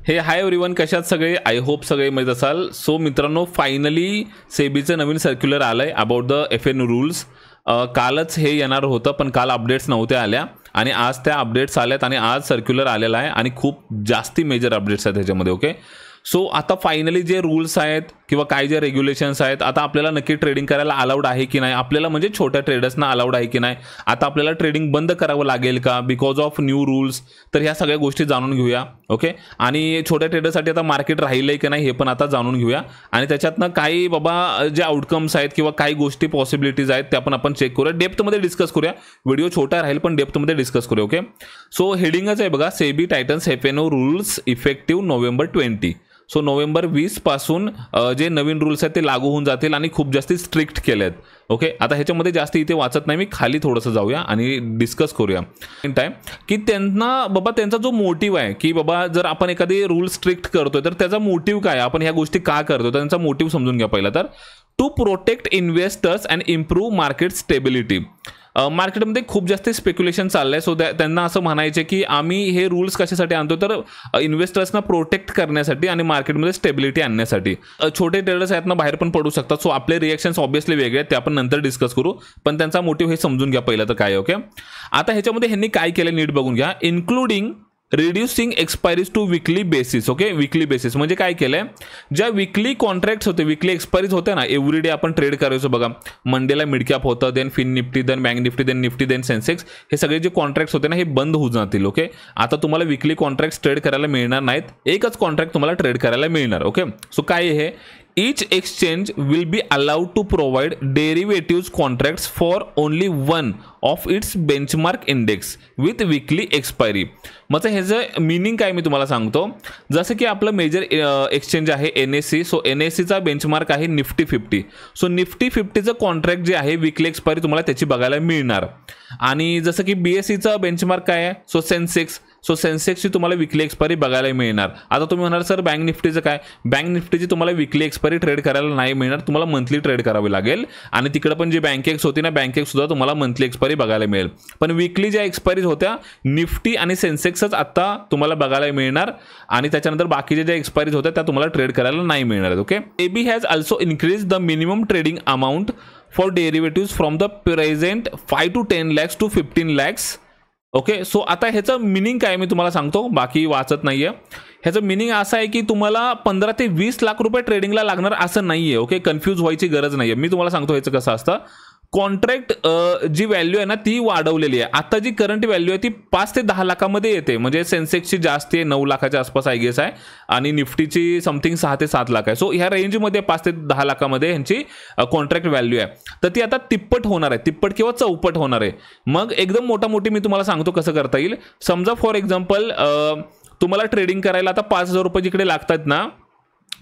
हे hi everyone, कशात सगळे? आय होप सगळे मजेत असाल. सो मित्रांनो, फायनली सेबीचं नवीन सर्क्युलर आलंय अबाउट द FN रूल्स. कालच हे येणार होतं, पण काल अपडेट्स नव्हत्या आल्या आणि आज त्या अपडेट्स आल्यात आणि आज सर्क्युलर आलेला आहे आणि खूप जास्ती मेजर अपडेट्स आहेत त्याच्यामध्ये. ओके, सो आता फायनली जे रूल्स आहेत किंवा काय जे रेग्युलेशन्स आहेत, आता आपल्याला नक्की ट्रेडिंग करायला अलाउड आहे की नाही, आपल्याला म्हणजे छोट्या ट्रेडर्सना अलाउड आहे की नाही, आता आपल्याला ट्रेडिंग बंद करावं लागेल का बिकॉज ऑफ न्यू रूल्स, तर ह्या सगळ्या गोष्टी जाणून घेऊया. ओके, आणि छोट्या ट्रेडर्ससाठी आता मार्केट राहिलं आहे की नाही हे पण आता जाणून घेऊया आणि त्याच्यातनं काही बाबा जे आउटकम्स आहेत किंवा काही गोष्टी पॉसिबिलिटीज आहेत त्या पण आपण चेक करूया, डेप्थमध्ये डिस्कस करूया. व्हिडिओ छोटा राहील पण डेप्थमध्ये डिस्कस करूया. ओके, सो हेडिंगच आहे बघा, SEBI Titans FNO rules effective November 20. So November 20 पासून जे नवीन रूल्स आहेत ते लागू होऊन जातील आणि खूप जास्ती स्ट्रिक्ट केले आहेत. ओके, आता ह्याच्यामध्ये जास्त इथे वाचत नाही मी, खाली थोडंसं जाऊया आणि डिस्कस करूया टाइम की त्यांना बाबा त्यांचा जो मोटिव्ह आहे की बाबा जर आपण एखादी रूल स्ट्रिक्ट करतोय तर त्याचा मोटिव्ह काय, आपण ह्या गोष्टी का करतो, त्यांचा मोटिव्ह समजून घ्या पहिला. तर to protect investors and improve market stability. मार्केटमध्ये खूप जास्त स्पेक्युलेशन चाललंय. सो त्यांना असं म्हणायचे की आम्ही हे रूल्स कशासाठी आणतो, तर इन्व्हेस्टर्सना प्रोटेक्ट करण्यासाठी आणि मार्केटमध्ये स्टेबिलिटी आणण्यासाठी. छोटे ट्रेडर्स आहेत ना बाहेर पण पडू शकतात. सो आपले रिएक्शन्स ऑब्व्हियसली वेगळे आहेत, ते आपण नंतर डिस्कस करू, पण त्यांचा मोटिव्ह हे समजून घ्या पहिलं तर काय. ओके, आता ह्याच्यामध्ये ह्यांनी काय केलं नीट बघून घ्या. Including reducing expiries to weekly basis. Okay, weekly basis म्हणजे काय केलंय, ज्या विकली कॉन्ट्रॅक्ट्स होते, विकली एक्सपायरीज होते ना, एव्हरी डे आपण ट्रेड करायचो बघा. मंडेला मिड कॅप होतं, then Fin Nifty, then Bank Nifty, then Nifty, then Sensex, हे सगळे जे कॉन्ट्रॅक्ट्स होते ना हे बंद होऊन जातील. ओके, आता तुम्हाला विकली कॉन्ट्रॅक्ट्स ट्रेड करायला मिळणार नाहीत, एकच कॉन्ट्रॅक्ट तुम्हाला ट्रेड करायला मिळणार. ओके, सो काय हे, each exchange will be allowed to provide derivatives contracts for only one of its benchmark index with weekly expiry. म्हणजे ह्याचं मिनिंग काय मी तुम्हाला सांगतो. जसं की आपलं मेजर एक्सचेंज आहे NSE. सो NSEचा बेंचमार्क आहे निफ्टी 50. सो निफ्टी 50चं कॉन्ट्रॅक्ट जे आहे विकली एक्सपायरी तुम्हाला त्याची बघायला मिळणार. आणि जसं की BSEचा बेंचमार्क काय आहे, सो सेन्सेक्स. सो सेन्सेक्सची तुम्हाला विकली एक्सपायरी बघायला मिळणार. आता तुम्ही म्हणाल सर बँक निफ्टीचं काय, बँक निफ्टीची तुम्हाला विकली एक्सपायरी ट्रेड करायला नाही मिळणार, तुम्हाला मंथली ट्रेड करावी लागेल. आणि तिकडे पण जी बँकेक्स होती ना, बँकेक्स सुद्धा तुम्हाला मंथली एक्सपायरी बघायला मिळेल. पण विकली ज्या एक्सपायरीज होत्या निफ्टी आणि सेन्सेक्सच आता तुम्हाला बघायला मिळणार आणि त्याच्यानंतर बाकीच्या ज्या एक्सपायरीज होत्या त्या तुम्हाला ट्रेड करायला नाही मिळणार. Okay, SEBI has also increase the minimum trading amount for derivatives from the present 5 to 10 lakhs to 15 lakhs. Okay, so आता ह्याचं मिनिंग काय मी तुम्हाला सांगतो, बाकी वाचत नाहीये. ह्याचं मिनिंग असं आहे की तुम्हाला 15 ते 20 लाख रुपये ट्रेडिंगला लागणार असं नाहीये. ओके, कन्फ्यूज व्हायची गरज नाहीये. मी तुम्हाला सांगतो ह्याचं कसं असतं. कॉन्ट्रॅक्ट जी व्हॅल्यू आहे ना ती वाढवलेली आहे. आता जी करंट व्हॅल्यू आहे ती 5 ते 10 लाखामध्ये येते. म्हणजे सेन्सेक्सची जास्त आहे, 9 लाखाच्या आसपास आय गेस आहे, आणि निफ्टीची समथिंग 6 ते 7 लाख आहे. सो ह्या रेंजमध्ये 5 ते 10 लाखामध्ये ह्यांची कॉन्ट्रॅक्ट व्हॅल्यू आहे. तर ती आता तिप्पट होणार आहे, तिप्पट किंवा चौपट होणार आहे. मग एकदम मोठी मी तुम्हाला सांगतो कसं करता येईल. समजा फॉर एक्झाम्पल तुम्हाला ट्रेडिंग करायला आता 5,000 रुपये जिकडे लागतात ना,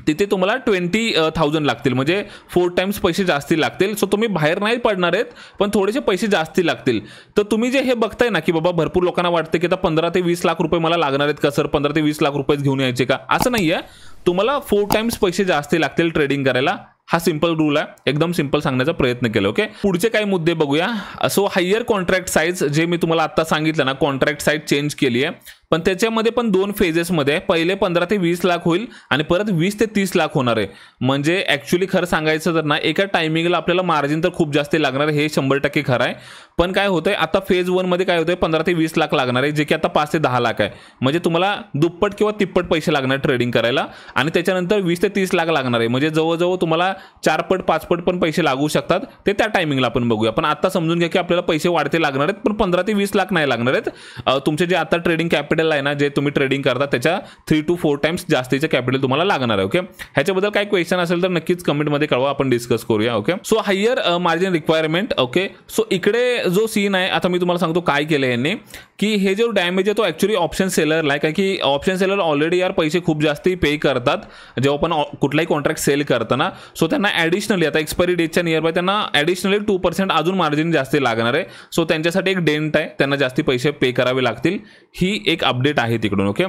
तिथे तुम्हाला 20,000 लागतील, म्हणजे 4 टाइम्स पैसे जास्ती लागतील. सो तुम्ही बाहेर नाही पडणार आहेत, पण थोडेसे पैसे जास्ती लागतील. तर तुम्ही जे हे बघताय ना की बाबा भरपूर लोकांना वाटते की आता 15 ते 20 लाख रुपये मला लागणार आहेत का सर, 15 ते 20 लाख रुपये घेऊन यायचे का, असं नाही आहे. तुम्हाला 4 टाइम्स पैसे जास्ती लागतील ट्रेडिंग करायला. हा सिंपल रूल आहे, एकदम सिंपल सांगण्याचा प्रयत्न केला. ओके, पुढचे काही मुद्दे बघूया. सो हायर कॉन्ट्रॅक्ट साईज, जे मी तुम्हाला आता सांगितलं ना, कॉन्ट्रॅक्ट साईज चेंज केली आहे, पण त्याच्यामध्ये पण 2 फेजेसमध्ये आहे. पहिले 15 ते 20 लाख होईल आणि परत 20 ते 30 लाख होणार आहे. म्हणजे ॲक्च्युली खरं सांगायचं तर ना, एका टायमिंगला आपल्याला मार्जिन तर खूप जास्त लागणार आहे, हे 100% खरं आहे. पण काय होतंय आता फेज 1 मध्ये काय होतंय, 15 ते 20 लाख लागणार आहे, जे की आता 5 ते 10 लाख आहे. म्हणजे तुम्हाला दुप्पट किंवा तिप्पट पैसे लागणार ट्रेडिंग करायला. आणि त्याच्यानंतर 20 ते 30 लाख लागणार आहे, म्हणजे जवळजवळ तुम्हाला 4 पट 5 पट पण पैसे लागू शकतात. ते त्या टायमिंगला आपण बघूया. पण आता समजून घ्या की आपल्याला पैसे वाढते लागणार आहेत, पण 15 ते 20 लाख नाही लागणार आहेत. तुमचे जे आता ट्रेडिंग कॅपिटल आहे ना, जे तुम्ही ट्रेडिंग करता त्याच्या 3 to 4 टाइम्स जास्तीचे कॅपिटल तुम्हाला लागणार आहे. ओके, ह्याच्याबद्दल काही क्वेश्चन असेल तर नक्कीच कमेंटमध्ये कळवा, आपण डिस्कस करूया. Okay, so higher margin requirement. Okay, so इकडे जो सीन आहे आता मी तुम्हाला सांगतो काय केलं यांनी, की हे जो डॅमेज आहे तो ॲक्च्युली ऑप्शन सेलरला आहे. कारण की ऑप्शन सेलर ऑलरेडी यार पैसे खूप जास्ती पे करतात जेव्हा पण कुठलाही कॉन्ट्रॅक्ट सेल करताना. सो त्यांना ॲडिशनली आता एक्सपायरी डेटच्या नियर बाय त्यांना ॲडिशनली 2% अजून मार्जिन जास्ती लागणार आहे. सो त्यांच्यासाठी एक डेंट आहे, त्यांना जास्ती पैसे पे करावे लागतील. ही एक अपडेट आहे तिकडून. ओके,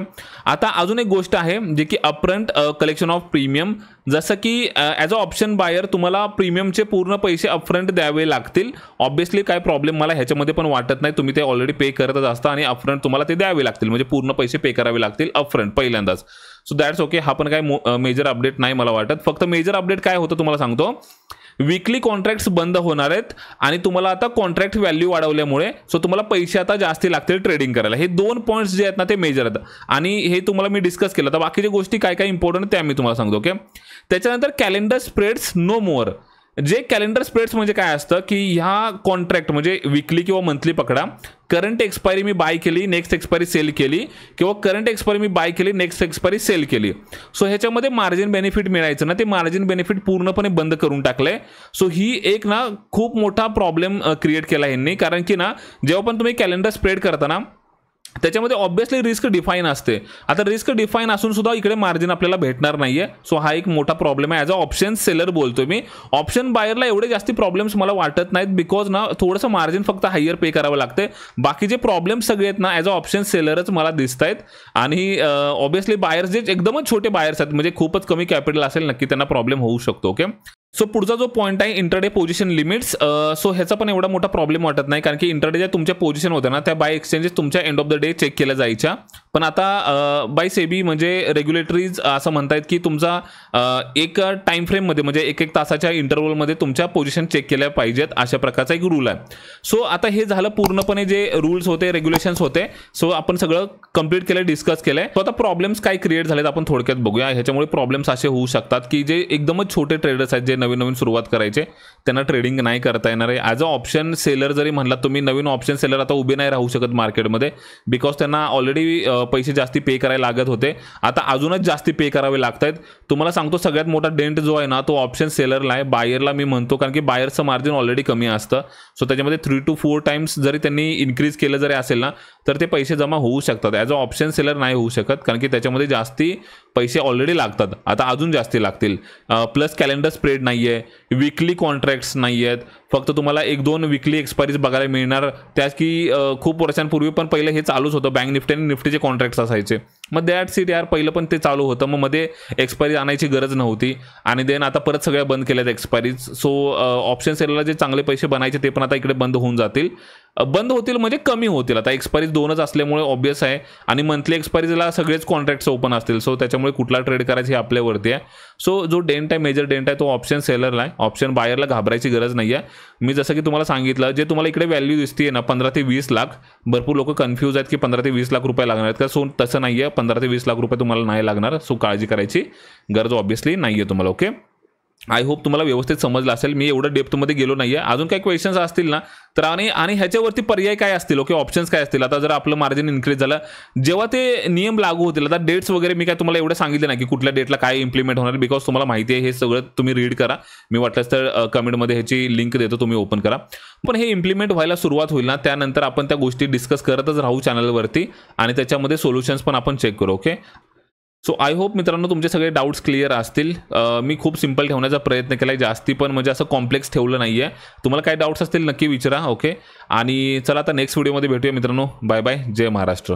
आता अजून एक गोष्ट आहे जे की अपफ्रंट कलेक्शन ऑफ प्रीमियम. जसं की ॲज अ ऑप्शन बायर तुम्हाला प्रीमियमचे पूर्ण पैसे अपफ्रंट द्यावे लागतील. ऑब्व्हियसली काय प्रॉब्लेम मला ह्याच्यामध्ये पण वाटत नाही, तुम्ही ते ऑलरेडी पे करतच असता आणि अपफ्रंट तुम्हाला ते द्यावे लागतील, म्हणजे पूर्ण पैसे पे करावे लागतील अपफ्रंट पहिल्यांदाच. So that's okay. हा पण काय मेजर अपडेट नाही मला वाटत. फक्त मेजर अपडेट काय होतं तुम्हाला सांगतो, वीकली कॉन्ट्रॅक्ट्स बंद होणार आहेत आणि तुम्हाला आता कॉन्ट्रॅक्ट व्हॅल्यू वाढवल्यामुळे सो तुम्हाला पैसे आता जास्ती लागतील ट्रेडिंग करायला. हे 2 पॉईंट्स जे आहेत ना ते मेजर आहेत आणि हे तुम्हाला मी डिस्कस केलं. तर बाकीच्या गोष्टी काय काय इम्पॉर्टंट त्या मी तुम्हाला सांगतो. ओके, त्याच्यानंतर कॅलेंडर स्प्रेड्स नो मोर. जे कॅलेंडर स्प्रेड्स म्हणजे काय असतं की ह्या कॉन्ट्रॅक्ट म्हणजे वीकली किंवा मंथली पकडा, करंट एक्सपायरी मी बाय केली, नेक्स्ट एक्सपायरी सेल केली, किंवा करंट एक्सपायरी मी बाय केली, नेक्स्ट एक्सपायरी सेल केली. सो ह्याच्यामध्ये मार्जिन बेनिफिट मिळायचं ना, ते मार्जिन बेनिफिट पूर्णपणे बंद करून टाकलंय. सो ही एक ना खूप मोठा प्रॉब्लेम क्रिएट केला ह्यांनी. कारण की ना जेव्हा पण तुम्ही कॅलेंडर स्प्रेड करता ना त्याच्यामध्ये ऑब्व्हियसली रिस्क डिफाईन असते. आता रिस्क डिफाईन असून सुद्धा इकडे मार्जिन आपल्याला भेटणार नाहीये. सो हा एक मोठा प्रॉब्लेम आहे. ॲज अ ऑप्शन सेलर बोलतोय मी. ऑप्शन बायरला एवढे जास्ती प्रॉब्लेम्स मला वाटत नाहीत, बिकॉज ना थोडंसं मार्जिन फक्त हायर पे करावं लागते. बाकीचे प्रॉब्लेम्स सगळे आहेत ना ॲज अ ऑप्शन सेलरच मला दिसत आहेत. आणि ऑब्व्हियसली बायर्स जे एकदमच छोटे बायर्स आहेत, म्हणजे खूपच कमी कॅपिटल असेल, नक्की त्यांना प्रॉब्लेम होऊ शकतो. ओके, सो पुढचा जो पॉईंट आहे इंटरडे पोझिशन लिमिट्स. सो ह्याचा पण एवढा मोठा प्रॉब्लेम वाटत नाही, कारण की इंटरडे ज्या तुमच्या पोझिशन होत्या ना त्या बाय एक्सचेंजेस तुमच्या end of the day check केल्या जायच्या. पण आता बाय सेबी म्हणजे रेग्युलेटरीज असं म्हणतायत की तुमचा एक टाइम फ्रेममध्ये म्हणजे एक तासाच्या इंटरव्हलमध्ये तुमच्या पोझिशन चेक केल्या पाहिजेत, अशा प्रकारचा एक रूल आहे. सो आता हे झालं पूर्णपणे जे रूल्स होते, रेग्युलेशन्स होते. सो आपण सगळं कंप्लीट केलं, डिस्कस केलंय. सो आता प्रॉब्लेम्स काय क्रिएट झालेत आपण थोडक्यात बघूया. ह्याच्यामुळे प्रॉब्लेम्स असे होऊ शकतात की जे एकदमच छोटे ट्रेडर्स आहेत, जे नवीन नवीन सुरुवात करायचे, त्यांना ट्रेडिंग नाही करता येणार आहे. ॲज अ ऑप्शन सेलर जरी म्हणलात तुम्ही, नवीन ऑप्शन सेलर आता उभे नाही राहू शकत मार्केटमध्ये, बिकॉज त्यांना ऑलरेडी पैसे जास्ती पे करायला लागत होते, आता अजूनच जास्ती पे करावे लागत आहेत. तुम्हाला सांगतो सगळ्यात मोठा डेंट जो आहे ना तो ऑप्शन सेलरला आहे, बायरला मी म्हणतो, कारण की बायरचं मार्जिन ऑलरेडी कमी असतं. सो त्याच्यामध्ये 3 to 4 टाइम्स जरी त्यांनी इन्क्रीज केलं जरी असेल ना तर ते पैसे जमा होऊ शकतात. ॲज अ ऑप्शन सेलर नाही होऊ शकत, कारण की त्याच्यामध्ये जास्ती पैसे ऑलरेडी लागतात, आता अजून जास्ती लागतील. प्लस कॅलेंडर स्प्रेड नाही आहे, वीकली कॉन्ट्रॅक्ट्स नाही आहेत, फक्त तुम्हाला 1-2 वीकली एक्सपायरीज बघायला मिळणार. त्याच की खूप वर्षांपूर्वी पण पहिलं हे चालूच होतं, बँक निफ्टी आणि निफ्टीचे कॉन्ट्रॅक्ट्स असायचे. मग दॅट सीट यार पहिलं पण ते चालू होतं, मग मध्ये एक्सपायरी आणायची गरज नव्हती. आणि देन आता परत सगळ्या बंद केल्यात एक्सपायरीज. सो ऑप्शन सेलरला जे चांगले पैसे बनायचे ते पण आता इकडे बंद होऊन जातील. बंद होतील म्हणजे कमी होतील. आता एक्सपायरीज 2च असल्यामुळे ऑब्व्हियस आहे, आणि मंथली एक्सपायरीजला सगळेच कॉन्ट्रॅक्ट्स ओपन असतील. सो त्याच्यामुळे कुठला ट्रेड करायची हे आपल्यावरती आहे. सो जो डेंट आहे, मेजर डेंट आहे, तो ऑप्शन सेलरला आहे. ऑप्शन बायरला घाबरायची गरज नाही आहे. मी जसं की तुम्हाला सांगितलं, जे तुम्हाला इकडे व्हॅल्यू दिसते ना 15 ते 20 लाख, भरपूर लोक कन्फ्यूज आहेत की 15 ते 20 लाख रुपये लागणार आहेत का. सो तसं नाही आहे, 15 ते 20 लाख रुपये तुम्हाला नाही लागणार. सो काळजी करायची गरज ऑब्व्हियसली नाही आहे तुम्हाला. ओके, आय होप तुम्हाला व्यवस्थित समजलं असेल. मी एवढं डेप्थमध्ये गेलो नाही आहे. अजून काही क्वेश्चन्स असतील ना तर आणि ह्याच्यावरती पर्याय काय असतील, ओके, ऑप्शन्स काय असतील. आता जर आपलं मार्जिन इन्क्रीज झालं, जेव्हा ते नियम लागू होतील, आता डेट्स वगैरे मी काय तुम्हाला एवढं सांगितलं नाही की कुठल्या डेटला काय इम्प्लिमेंट होणार, बिकॉज तुम्हाला माहिती आहे. हे सगळं तुम्ही रीड करा, मी वाटलंच तर कमेंटमध्ये ह्याची लिंक देतो, तुम्ही ओपन करा. पण हे इम्प्लिमेंट व्हायला सुरुवात होईल ना त्यानंतर आपण त्या गोष्टी डिस्कस करतच राहू चॅनलवरती, आणि त्याच्यामध्ये सोल्युशन्स पण आपण चेक करू. ओके, सो आय होप मित्रांनो तुमचे सगळे डाऊट्स क्लिअर असतील. मी खूप सिंपल ठेवण्याचा प्रयत्न केला आहे, जास्ती पण म्हणजे असं कॉम्प्लेक्स ठेवलं नाही आहे. तुम्हाला काय डाऊट्स असतील नक्की विचारा. ओके, आणि चला आता नेक्स्ट व्हिडिओमध्ये भेटूया मित्रांनो. बाय बाय, जय महाराष्ट्र.